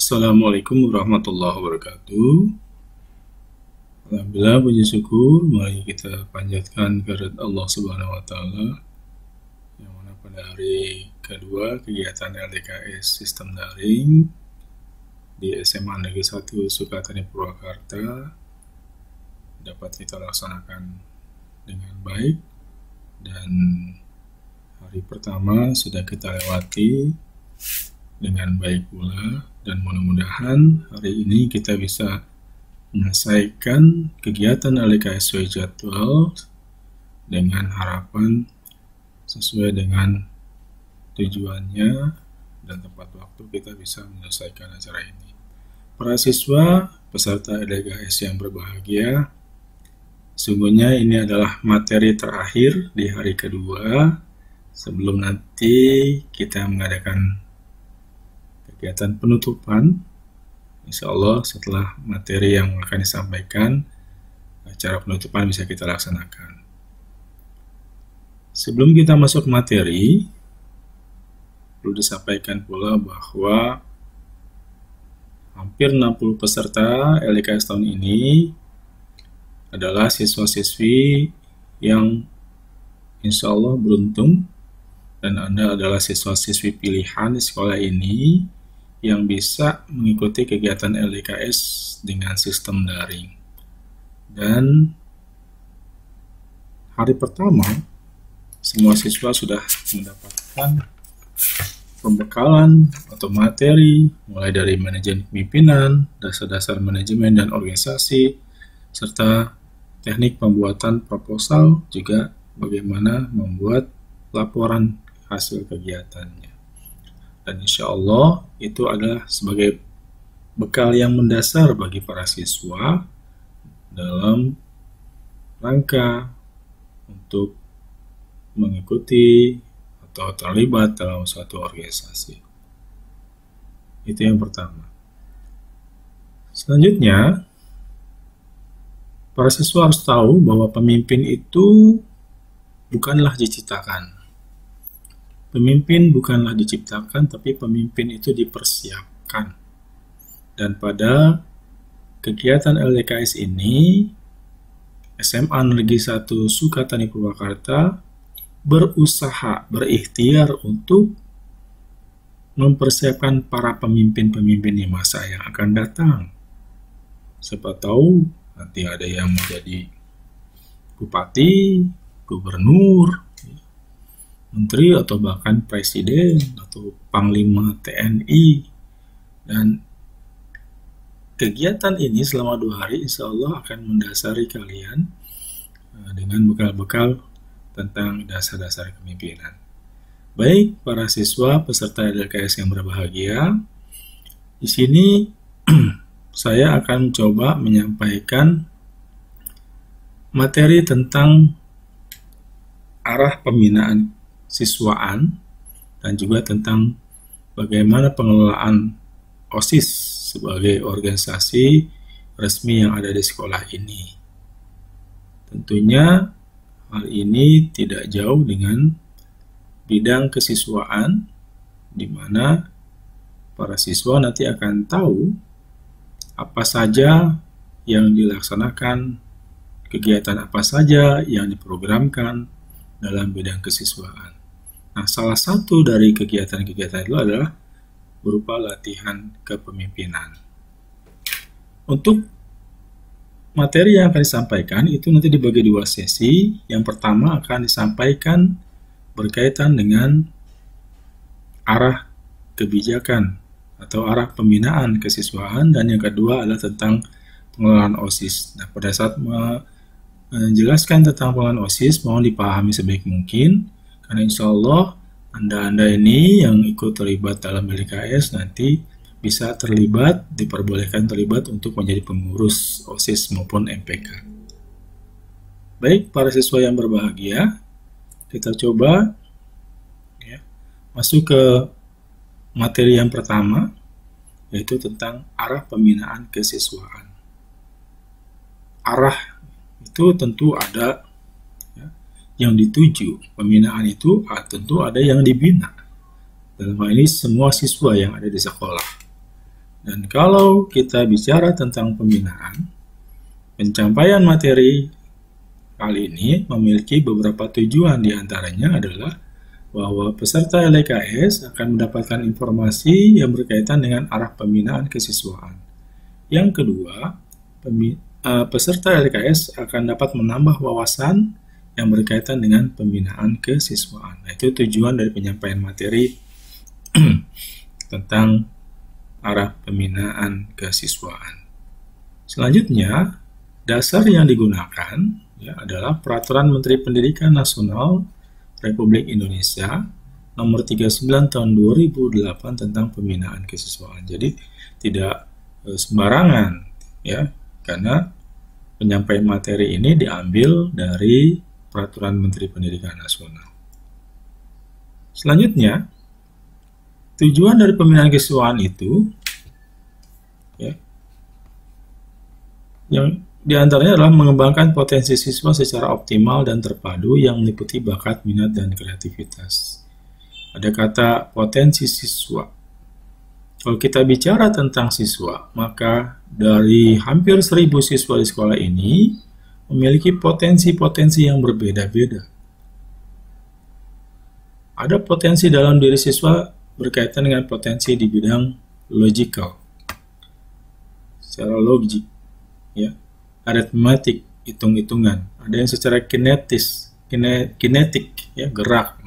Assalamualaikum warahmatullahi wabarakatuh. Alhamdulillah, puji syukur, mari kita panjatkan kehadirat Allah Subhanahu wa Ta'ala, yang mana pada hari kedua kegiatan LDKS sistem daring di SMA Negeri 1 Sukatani Purwakarta dapat kita laksanakan dengan baik, dan hari pertama sudah kita lewati dengan baik pula, dan mudah-mudahan hari ini kita bisa menyelesaikan kegiatan LDKS sesuai jadwal dengan harapan sesuai dengan tujuannya dan tepat waktu kita bisa menyelesaikan acara ini. Para siswa peserta LDKS yang berbahagia, sungguhnya ini adalah materi terakhir di hari kedua sebelum nanti kita mengadakan kegiatan penutupan. Insya Allah setelah materi yang akan disampaikan, acara penutupan bisa kita laksanakan. Sebelum kita masuk materi, perlu disampaikan pula bahwa hampir 60 peserta LDKS tahun ini adalah siswa-siswi yang insya Allah beruntung, dan Anda adalah siswa-siswi pilihan di sekolah ini yang bisa mengikuti kegiatan LDKS dengan sistem daring. Dan hari pertama, semua siswa sudah mendapatkan pembekalan atau materi, mulai dari manajemen pemimpinan, dasar-dasar manajemen dan organisasi, serta teknik pembuatan proposal, juga bagaimana membuat laporan hasil kegiatannya. Dan insya Allah itu adalah sebagai bekal yang mendasar bagi para siswa dalam rangka untuk mengikuti atau terlibat dalam suatu organisasi. Itu yang pertama. Selanjutnya, para siswa harus tahu bahwa pemimpin itu bukanlah diciptakan. Pemimpin bukanlah diciptakan, tapi pemimpin itu dipersiapkan. Dan pada kegiatan LDKS ini, SMA Negeri 1 Sukatani Purwakarta berusaha, berikhtiar untuk mempersiapkan para pemimpin-pemimpin di masa yang akan datang. Siapa tahu nanti ada yang menjadi bupati, gubernur, menteri, atau bahkan presiden atau panglima TNI. Dan kegiatan ini selama 2 hari insya Allah akan mendasari kalian dengan bekal-bekal tentang dasar-dasar kepemimpinan. Baik para siswa peserta LDKS yang berbahagia, di sini saya akan coba menyampaikan materi tentang arah pembinaan siswaan dan juga tentang bagaimana pengelolaan OSIS sebagai organisasi resmi yang ada di sekolah ini. Tentunya hal ini tidak jauh dengan bidang kesiswaan, di mana para siswa nanti akan tahu apa saja yang dilaksanakan, kegiatan apa saja yang diprogramkan dalam bidang kesiswaan. Nah, salah satu dari kegiatan-kegiatan itu adalah berupa latihan kepemimpinan. Untuk materi yang akan disampaikan itu nanti dibagi 2 sesi. Yang pertama akan disampaikan berkaitan dengan arah kebijakan atau arah pembinaan kesiswaan, dan yang kedua adalah tentang pengelolaan OSIS. Nah, pada saat menjelaskan tentang pengelolaan OSIS, mohon dipahami sebaik mungkin, karena insya Allah Anda ini yang ikut terlibat dalam LDKS nanti bisa terlibat, diperbolehkan terlibat untuk menjadi pengurus OSIS maupun MPK. Baik para siswa yang berbahagia, kita coba masuk ke materi yang pertama, yaitu tentang arah pembinaan kesiswaan. Arah itu tentu ada yang dituju, pembinaan itu tentu ada yang dibina. Dalam hal ini semua siswa yang ada di sekolah. Dan kalau kita bicara tentang pembinaan, pencapaian materi kali ini memiliki beberapa tujuan, diantaranya adalah bahwa peserta LKS akan mendapatkan informasi yang berkaitan dengan arah pembinaan kesiswaan. Yang kedua, peserta LKS akan dapat menambah wawasan yang berkaitan dengan pembinaan kesiswaan. Nah, itu tujuan dari penyampaian materi tentang arah pembinaan kesiswaan. Selanjutnya, dasar yang digunakan adalah Peraturan Menteri Pendidikan Nasional Republik Indonesia Nomor 39 Tahun 2008 tentang pembinaan kesiswaan. Jadi tidak sembarangan, karena penyampaian materi ini diambil dari Peraturan Menteri Pendidikan Nasional. Selanjutnya, tujuan dari pembinaan kesiswaan itu yang diantaranya adalah mengembangkan potensi siswa secara optimal dan terpadu yang meliputi bakat, minat, dan kreativitas. Ada kata potensi siswa. Kalau kita bicara tentang siswa, maka dari hampir 1.000 siswa di sekolah ini memiliki potensi-potensi yang berbeda-beda. Ada potensi dalam diri siswa berkaitan dengan potensi di bidang logical, secara logik, aritmatik, hitung-hitungan. Ada yang secara kinetik, gerak,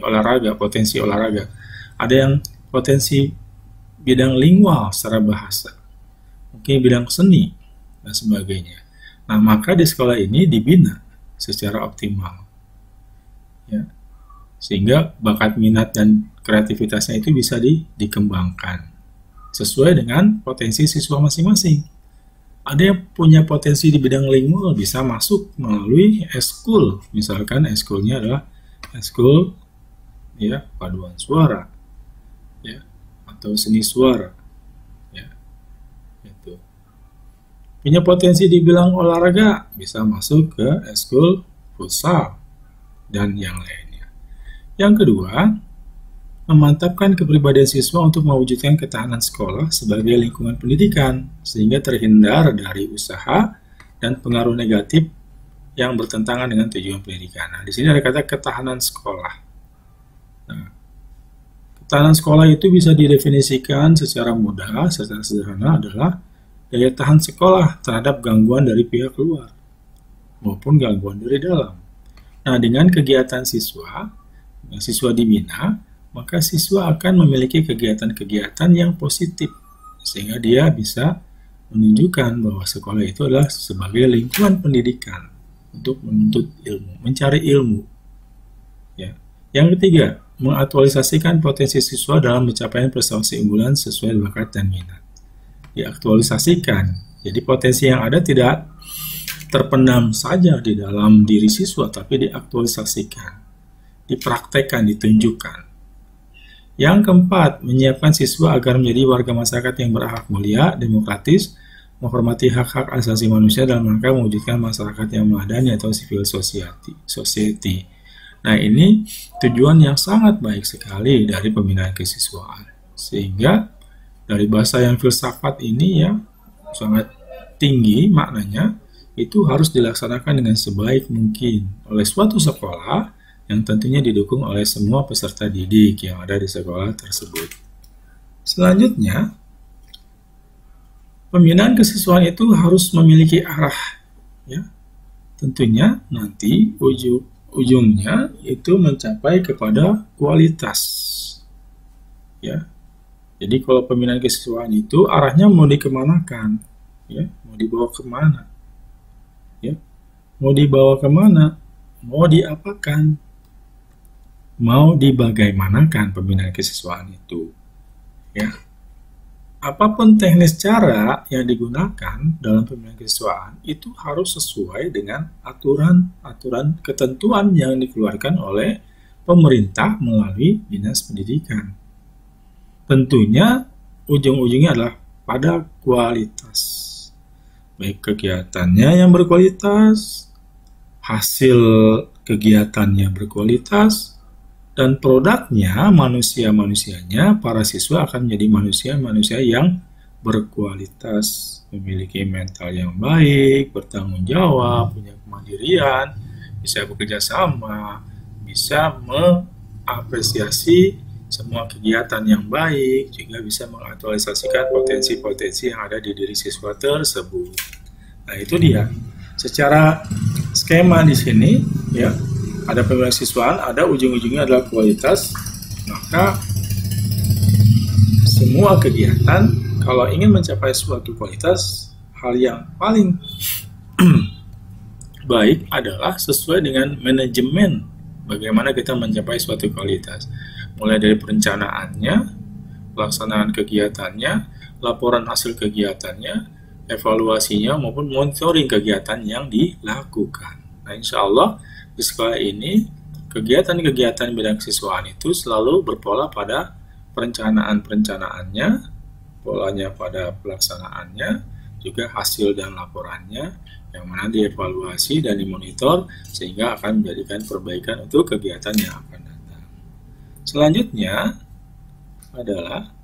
olahraga, potensi olahraga. Ada yang potensi bidang lingual secara bahasa, mungkin bidang seni, dan sebagainya. Nah, maka di sekolah ini dibina secara optimal, sehingga bakat, minat, dan kreativitasnya itu bisa dikembangkan sesuai dengan potensi siswa masing-masing. Ada yang punya potensi di bidang lingual, bisa masuk melalui eskul, misalkan eskulnya adalah eskul paduan suara, atau seni suara, itu. Punya potensi di bidang olahraga, bisa masuk ke eskul futsal dan yang lainnya. Yang kedua, memantapkan kepribadian siswa untuk mewujudkan ketahanan sekolah sebagai lingkungan pendidikan, sehingga terhindar dari usaha dan pengaruh negatif yang bertentangan dengan tujuan pendidikan. Nah, di sini ada kata ketahanan sekolah. Nah, ketahanan sekolah itu bisa didefinisikan secara mudah, secara sederhana adalah daya tahan sekolah terhadap gangguan dari pihak luar maupun gangguan dari dalam. Nah, dengan kegiatan siswa dibina, maka siswa akan memiliki kegiatan-kegiatan yang positif, sehingga dia bisa menunjukkan bahwa sekolah itu adalah sebagai lingkungan pendidikan untuk menuntut ilmu, mencari ilmu. Yang ketiga, mengaktualisasikan potensi siswa dalam pencapaian prestasi unggulan sesuai bakat dan minat. Diaktualisasikan, jadi potensi yang ada tidak terpendam saja di dalam diri siswa, tapi diaktualisasikan, dipraktekkan, ditunjukkan. Yang keempat, menyiapkan siswa agar menjadi warga masyarakat yang berakhlak mulia, demokratis, menghormati hak-hak asasi manusia dalam rangka mewujudkan masyarakat yang memadani atau civil society. Nah, ini tujuan yang sangat baik sekali dari pembinaan kesiswaan. Sehingga dari bahasa yang filsafat ini sangat tinggi maknanya, itu harus dilaksanakan dengan sebaik mungkin oleh suatu sekolah yang tentunya didukung oleh semua peserta didik yang ada di sekolah tersebut. Selanjutnya, pembinaan kesiswaan itu harus memiliki arah. Tentunya nanti ujungnya itu mencapai kepada kualitas. Jadi kalau pembinaan kesiswaan itu arahnya mau dikemanakan, mau dibawa kemana, mau dibawa kemana, mau diapakan, mau dibagaimanakan pembinaan kesiswaan itu. Apapun teknis cara yang digunakan dalam pembinaan kesiswaan itu harus sesuai dengan aturan ketentuan yang dikeluarkan oleh pemerintah melalui Dinas Pendidikan. Tentunya ujung-ujungnya adalah pada kualitas, baik kegiatannya yang berkualitas, hasil kegiatannya berkualitas, dan produknya, manusia-manusianya, para siswa akan menjadi manusia-manusia yang berkualitas, memiliki mental yang baik, bertanggung jawab, punya kemandirian, bisa bekerja sama, bisa mengapresiasi semua kegiatan yang baik, juga bisa mengaktualisasikan potensi-potensi yang ada di diri siswa tersebut. Nah, itu dia. Secara skema di sini, ya, ada pembinaan siswaan, ada ujung-ujungnya adalah kualitas. Maka semua kegiatan kalau ingin mencapai suatu kualitas, hal yang paling baik adalah sesuai dengan manajemen bagaimana kita mencapai suatu kualitas. Mulai dari perencanaannya, pelaksanaan kegiatannya, laporan hasil kegiatannya, evaluasinya maupun monitoring kegiatan yang dilakukan. Nah, insya Allah di sekolah ini kegiatan-kegiatan bidang kesiswaan itu selalu berpola pada perencanaannya, polanya pada pelaksanaannya, juga hasil dan laporannya yang mana dievaluasi dan dimonitor sehingga akan menjadikan perbaikan untuk kegiatan yang akan datang. Selanjutnya adalah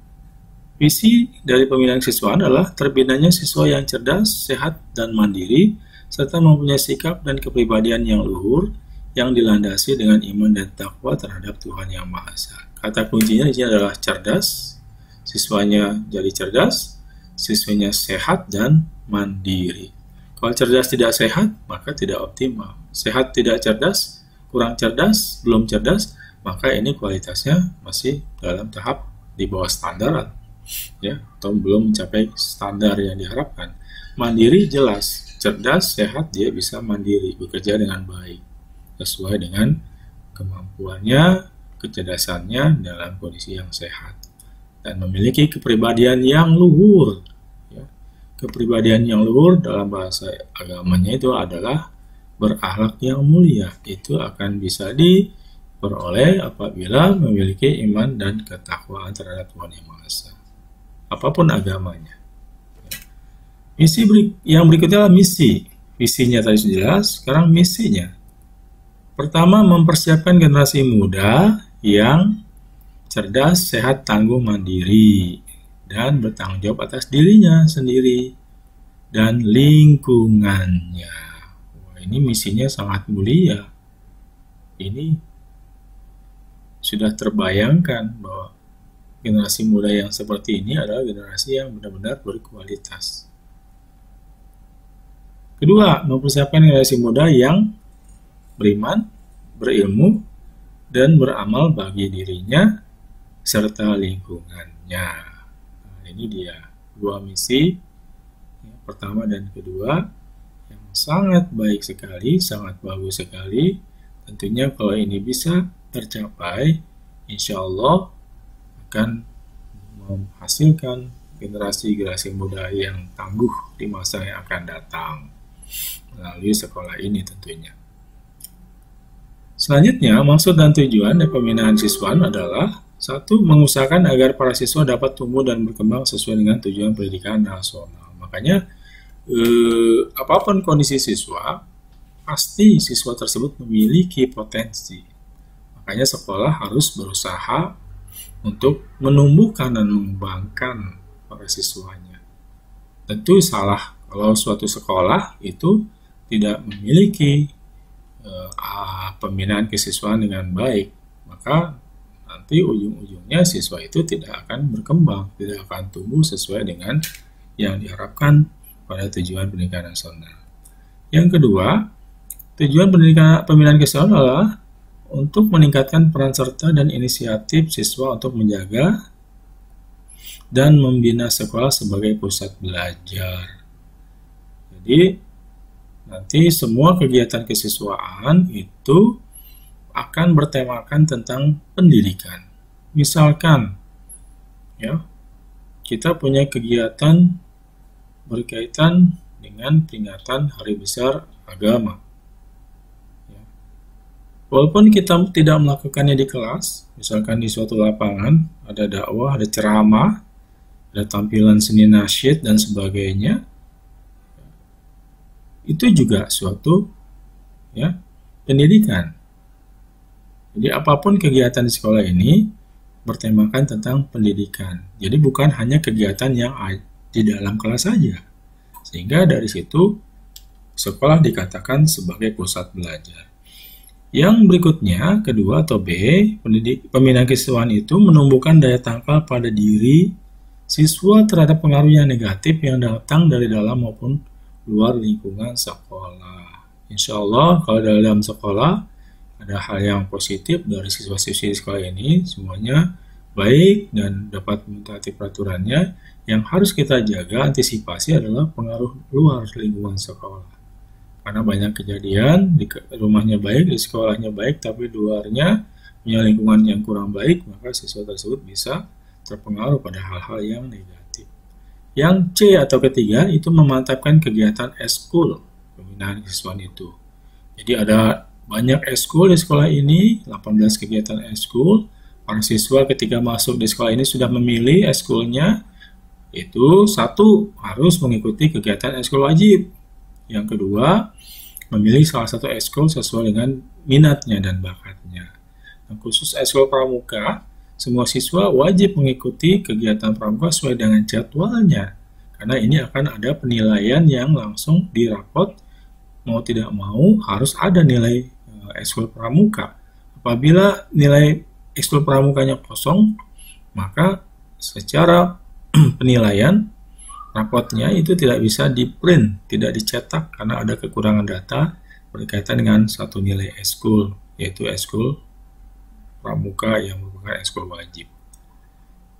visi dari pembinaan siswa adalah terbinanya siswa yang cerdas, sehat, dan mandiri, serta mempunyai sikap dan kepribadian yang luhur, yang dilandasi dengan iman dan takwa terhadap Tuhan Yang Maha Esa. Kata kuncinya di sini adalah cerdas, siswanya jadi cerdas, siswanya sehat dan mandiri. Kalau cerdas tidak sehat, maka tidak optimal. Sehat tidak cerdas, kurang cerdas, belum cerdas, maka ini kualitasnya masih dalam tahap di bawah standar, ya, atau belum mencapai standar yang diharapkan. Mandiri jelas, cerdas, sehat, dia bisa mandiri, bekerja dengan baik, sesuai dengan kemampuannya, kecerdasannya dalam kondisi yang sehat, dan memiliki kepribadian yang luhur. Ya. Kepribadian yang luhur dalam bahasa agamanya itu adalah berakhlak yang mulia. Itu akan bisa diperoleh apabila memiliki iman dan ketakwaan terhadap Tuhan Yang Maha Esa, apapun agamanya. Misi yang berikutnya adalah misi. Visinya tadi sudah jelas, sekarang misinya. Pertama, mempersiapkan generasi muda yang cerdas, sehat, tangguh, mandiri, dan bertanggung jawab atas dirinya sendiri dan lingkungannya. Wah, ini misinya sangat mulia. Ini sudah terbayangkan bahwa generasi muda yang seperti ini adalah generasi yang benar-benar berkualitas. Kedua, mempersiapkan generasi muda yang beriman, berilmu, dan beramal bagi dirinya serta lingkungannya. Nah, ini dia dua misi, yang pertama dan kedua, yang sangat baik sekali, sangat bagus sekali. Tentunya kalau ini bisa tercapai, insya Allah akan menghasilkan generasi-generasi muda yang tangguh di masa yang akan datang melalui sekolah ini tentunya. Selanjutnya, maksud dan tujuan dari pembinaan siswaan adalah satu, mengusahakan agar para siswa dapat tumbuh dan berkembang sesuai dengan tujuan pendidikan nasional. Makanya, apapun kondisi siswa, pasti siswa tersebut memiliki potensi. Makanya sekolah harus berusaha untuk menumbuhkan dan mengembangkan para siswanya. Tentu salah kalau suatu sekolah itu tidak memiliki pembinaan kesiswaan dengan baik, maka nanti ujung-ujungnya siswa itu tidak akan berkembang, tidak akan tumbuh sesuai dengan yang diharapkan pada tujuan pendidikan nasional. Yang kedua, tujuan pembinaan kesiswaan adalah untuk meningkatkan peran serta dan inisiatif siswa untuk menjaga dan membina sekolah sebagai pusat belajar. Jadi, nanti semua kegiatan kesiswaan itu akan bertemakan tentang pendidikan. Misalkan, ya, kita punya kegiatan berkaitan dengan peringatan Hari Besar Agama. Ya. Walaupun kita tidak melakukannya di kelas, misalkan di suatu lapangan, ada dakwah, ada ceramah, ada tampilan seni nasyid dan sebagainya, itu juga suatu, ya, pendidikan. Jadi apapun kegiatan di sekolah ini bertemakan tentang pendidikan. Jadi bukan hanya kegiatan yang di dalam kelas saja. Sehingga dari situ sekolah dikatakan sebagai pusat belajar. Yang berikutnya, kedua atau B, pembinaan kesiswaan itu menumbuhkan daya tangkal pada diri siswa terhadap pengaruh yang negatif yang datang dari dalam maupun luar lingkungan sekolah. Insya Allah kalau dalam sekolah ada hal yang positif dari siswa-siswi di sekolah ini, semuanya baik dan dapat mentaati peraturannya. Yang harus kita jaga, antisipasi adalah pengaruh luar lingkungan sekolah. Karena banyak kejadian, di rumahnya baik, di sekolahnya baik, tapi di luarnya punya lingkungan yang kurang baik, maka siswa tersebut bisa terpengaruh pada hal-hal yang negatif. Yang C atau ketiga, itu memantapkan kegiatan eskul, pembinaan kesiswaan itu. Jadi ada banyak eskul di sekolah ini, 18 kegiatan eskul. Para siswa ketika masuk di sekolah ini sudah memilih eskulnya, itu satu, harus mengikuti kegiatan eskul wajib. Yang kedua, memilih salah satu eskul sesuai dengan minatnya dan bakatnya. Nah, khusus eskul pramuka, semua siswa wajib mengikuti kegiatan pramuka sesuai dengan jadwalnya. Karena ini akan ada penilaian yang langsung di rapot, mau tidak mau harus ada nilai eskul pramuka. Apabila nilai eskul pramukanya kosong, maka secara penilaian rapotnya itu tidak bisa di-print, tidak dicetak karena ada kekurangan data berkaitan dengan satu nilai eskul, yaitu eskul pramuka yang merupakan eskul wajib.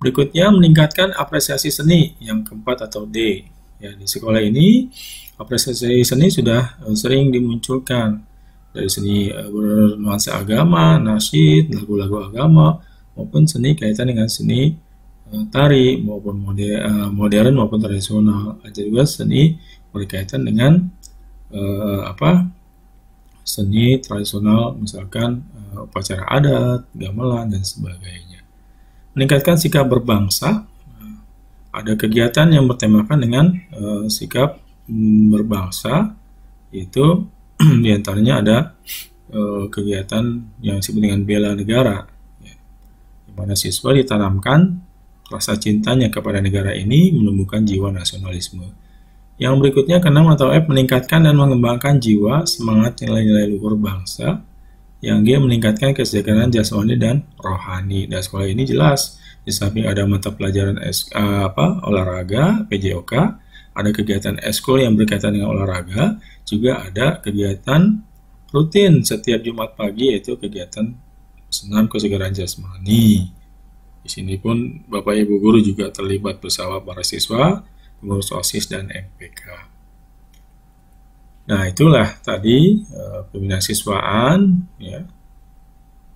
Berikutnya, meningkatkan apresiasi seni yang keempat atau D. Ya, di sekolah ini apresiasi seni sudah sering dimunculkan dari seni bernuansa agama, nasyid, lagu-lagu agama, maupun seni kaitan dengan seni tari maupun modern maupun tradisional. Ada juga seni berkaitan dengan seni tradisional, misalkan upacara adat, gamelan dan sebagainya. Meningkatkan sikap berbangsa, ada kegiatan yang bertemakan dengan sikap berbangsa, itu diantaranya ada kegiatan yang disebut dengan bela negara, ya, di mana siswa ditanamkan rasa cintanya kepada negara ini, menumbuhkan jiwa nasionalisme. Yang berikutnya, ke-6 atau F, meningkatkan dan mengembangkan jiwa, semangat, nilai-nilai luhur bangsa. Yang G, meningkatkan kesejahteraan jasmani dan rohani. Dan sekolah ini jelas, di samping ada mata pelajaran olahraga, PJOK, ada kegiatan eskul yang berkaitan dengan olahraga, juga ada kegiatan rutin setiap Jumat pagi, yaitu kegiatan senam kesegaran jasmani. Di sini pun Bapak Ibu guru juga terlibat bersama para siswa, pengurus OSIS dan MPK. Nah, itulah tadi pembinaan siswaan, ya,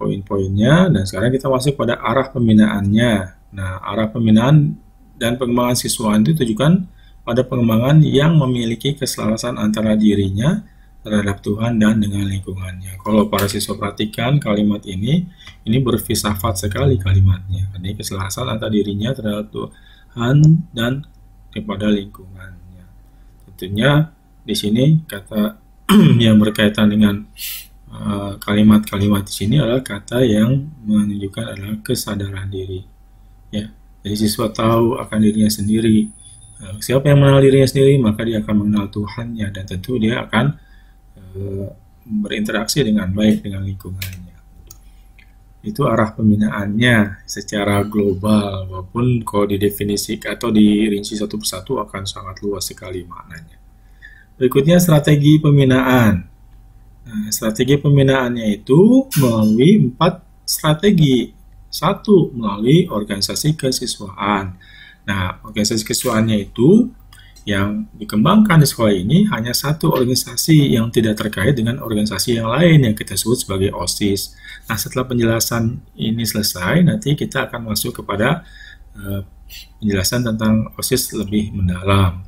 poin-poinnya, dan sekarang kita masuk pada arah pembinaannya. Nah, arah pembinaan dan pengembangan siswaan itu ditujukan pada pengembangan yang memiliki keselarasan antara dirinya terhadap Tuhan dan dengan lingkungannya. Kalau para siswa perhatikan kalimat ini berfilsafat sekali kalimatnya. Ini keselarasan antara dirinya terhadap Tuhan dan kepada lingkungannya. Tentunya di sini kata yang berkaitan dengan kalimat-kalimat di sini adalah kata yang menunjukkan adalah kesadaran diri. Ya, jadi siswa tahu akan dirinya sendiri. Siapa yang mengenal dirinya sendiri, maka dia akan mengenal Tuhannya, dan tentu dia akan berinteraksi dengan baik dengan lingkungannya. Itu arah pembinaannya secara global, walaupun kalau didefinisikan atau dirinci satu persatu akan sangat luas sekali maknanya. Berikutnya, strategi pembinaan. Nah, strategi pembinaannya itu melalui 4 strategi. 1, melalui organisasi kesiswaan. Nah, organisasi kesiswaannya itu yang dikembangkan di sekolah ini hanya satu organisasi yang tidak terkait dengan organisasi yang lain yang kita sebut sebagai OSIS. Nah, setelah penjelasan ini selesai, nanti kita akan masuk kepada penjelasan tentang OSIS lebih mendalam.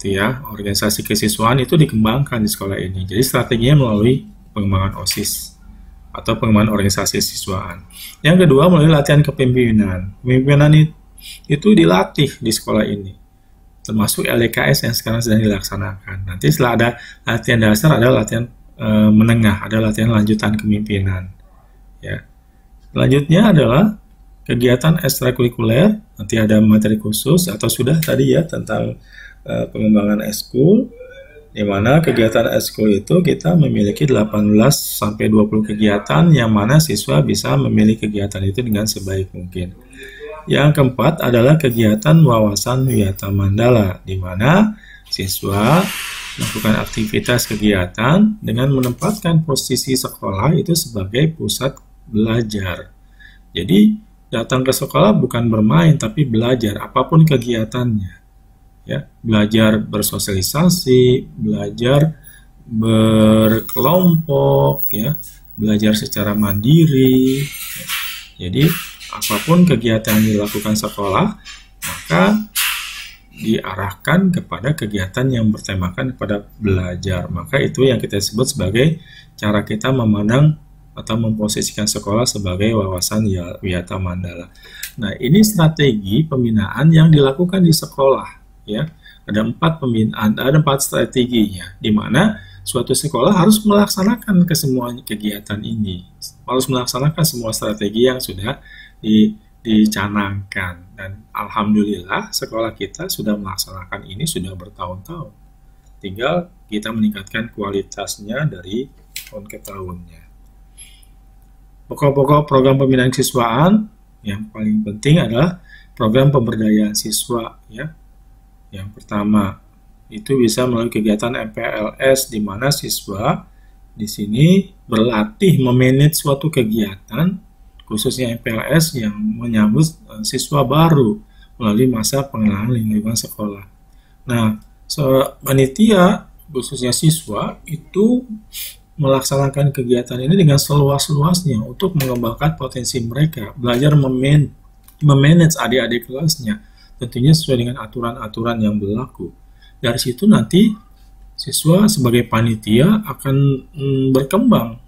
Itu ya, organisasi kesiswaan itu dikembangkan di sekolah ini. Jadi strateginya melalui pengembangan OSIS atau pengembangan organisasi kesiswaan. Yang kedua, melalui latihan kepemimpinan. Kepemimpinan itu dilatih di sekolah ini, termasuk LDKS yang sekarang sedang dilaksanakan. Nanti setelah ada latihan dasar, ada latihan menengah, ada latihan lanjutan kepemimpinan. Ya. Selanjutnya adalah kegiatan ekstrakurikuler, nanti ada materi khusus atau sudah tadi ya tentang pengembangan ekskul, di mana kegiatan ekskul itu kita memiliki 18 sampai 20 kegiatan yang mana siswa bisa memilih kegiatan itu dengan sebaik mungkin. Yang keempat adalah kegiatan wawasan wiyata mandala, di mana siswa melakukan aktivitas kegiatan dengan menempatkan posisi sekolah itu sebagai pusat belajar. Jadi datang ke sekolah bukan bermain tapi belajar apapun kegiatannya. Ya, belajar bersosialisasi, belajar berkelompok, ya, belajar secara mandiri. Ya. Jadi apapun kegiatan yang dilakukan sekolah, maka diarahkan kepada kegiatan yang bertemakan kepada belajar. Maka itu yang kita sebut sebagai cara kita memandang atau memposisikan sekolah sebagai wawasan wiyata mandala. Nah, ini strategi pembinaan yang dilakukan di sekolah. Ya, ada 4 pembinaan, ada 4 strateginya, di mana suatu sekolah harus melaksanakan kesemua kegiatan ini, harus melaksanakan semua strategi yang sudah dicanangkan. Dan alhamdulillah sekolah kita sudah melaksanakan ini sudah bertahun-tahun. Tinggal kita meningkatkan kualitasnya dari tahun ke tahunnya. Pokok-pokok program pembinaan siswaan yang paling penting adalah program pemberdayaan siswa, ya. Yang pertama, itu bisa melalui kegiatan MPLS, di mana siswa di sini berlatih memanage suatu kegiatan, khususnya MPLS yang menyambut siswa baru melalui masa pengenalan lingkungan sekolah. Nah, panitia, khususnya siswa, itu melaksanakan kegiatan ini dengan seluas-luasnya untuk mengembangkan potensi mereka, belajar memanage adik-adik kelasnya, tentunya sesuai dengan aturan-aturan yang berlaku. Dari situ nanti siswa sebagai panitia akan berkembang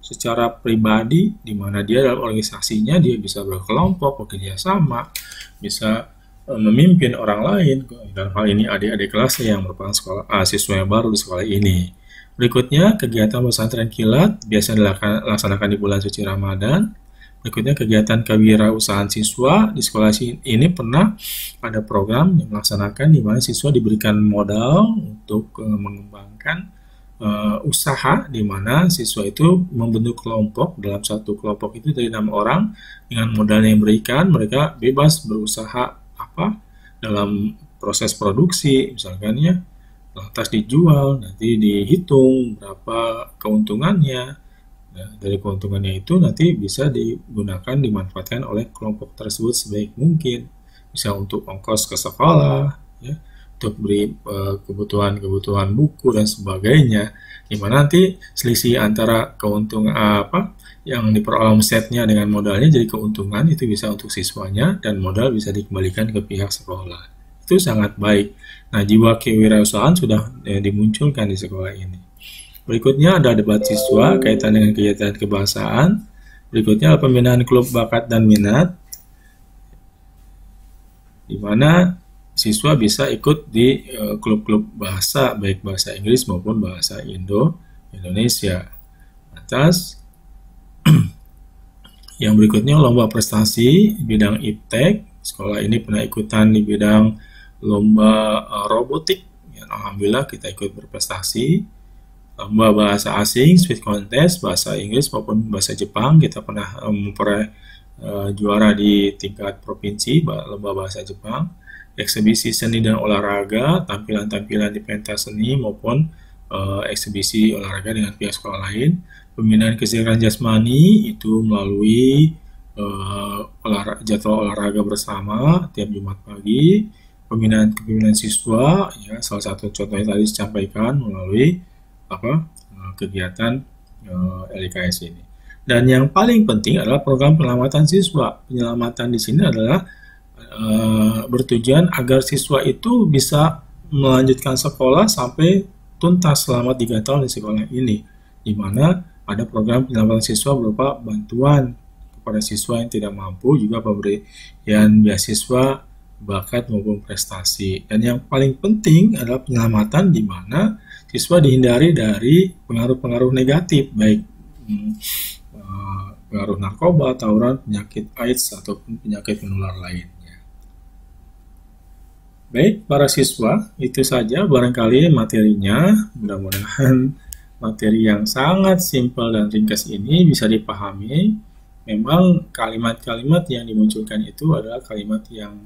secara pribadi, di mana dia dalam organisasinya dia bisa berkelompok, bekerja sama, bisa memimpin orang lain. Dalam hal ini adik-adik kelasnya yang merupakan siswa yang baru di sekolah ini. Berikutnya kegiatan pesantren kilat biasa dilaksanakan di bulan suci Ramadan. Berikutnya kegiatan kewirausahaan siswa di sekolah ini pernah ada program yang melaksanakan di mana siswa diberikan modal untuk mengembangkan usaha, di mana siswa itu membentuk kelompok. Dalam satu kelompok itu dari 6 orang, dengan modal yang diberikan mereka bebas berusaha apa dalam proses produksi, misalkan ya, lantas dijual, nanti dihitung berapa keuntungannya. Nah, dari keuntungannya itu nanti bisa digunakan, dimanfaatkan oleh kelompok tersebut sebaik mungkin, bisa untuk ongkos ke sekolah, ya, untuk beri kebutuhan buku dan sebagainya, dimana nanti selisih antara keuntungan apa yang diperoleh omsetnya dengan modalnya jadi keuntungan itu bisa untuk siswanya dan modal bisa dikembalikan ke pihak sekolah. Itu sangat baik. Nah, jiwa kewirausahaan sudah dimunculkan di sekolah ini. Berikutnya ada debat siswa kaitan dengan kegiatan kebahasaan. Berikutnya adalah pembinaan klub bakat dan minat, di mana siswa bisa ikut di klub-klub bahasa, baik bahasa Inggris maupun bahasa Indonesia. Atas yang berikutnya lomba prestasi bidang iptek. Sekolah ini pernah ikutan di bidang lomba robotik. Ya, alhamdulillah kita ikut berprestasi. Lomba bahasa asing, speech contest, bahasa Inggris maupun bahasa Jepang, kita pernah memperoleh juara di tingkat provinsi, lomba bahasa Jepang. Eksibisi seni dan olahraga, tampilan-tampilan di pentas seni maupun eksibisi olahraga dengan pihak sekolah lain. Pembinaan kesehatan jasmani itu melalui jadwal olahraga bersama tiap Jumat pagi. Pembinaan kepemimpinan siswa, ya, salah satu contohnya tadi disampaikan melalui kegiatan LIKS ini. Dan yang paling penting adalah program penyelamatan siswa. Penyelamatan di sini adalah bertujuan agar siswa itu bisa melanjutkan sekolah sampai tuntas selama 3 tahun di sekolah ini, di mana ada program penyelamatan siswa berupa bantuan kepada siswa yang tidak mampu, juga pemberian beasiswa bakat maupun prestasi. Dan yang paling penting adalah penyelamatan, di mana siswa dihindari dari pengaruh-pengaruh negatif, baik pengaruh narkoba, tawuran, penyakit AIDS, ataupun penyakit menular lainnya. Baik, para siswa, itu saja barangkali materinya. Mudah-mudahan materi yang sangat simpel dan ringkas ini bisa dipahami. Memang kalimat-kalimat yang dimunculkan itu adalah kalimat yang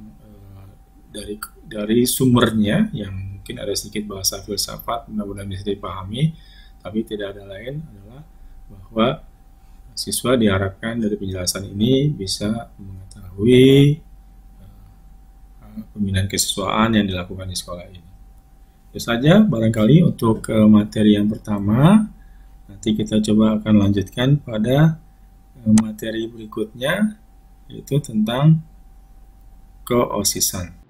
dari sumbernya, yang mungkin ada sedikit bahasa filsafat, mudah-mudahan bisa dipahami, tapi tidak ada lain adalah bahwa siswa diharapkan dari penjelasan ini bisa mengetahui pembinaan kesiswaan yang dilakukan di sekolah ini. Itu saja barangkali untuk materi yang pertama. Nanti kita coba akan lanjutkan pada materi berikutnya, yaitu tentang keosisan.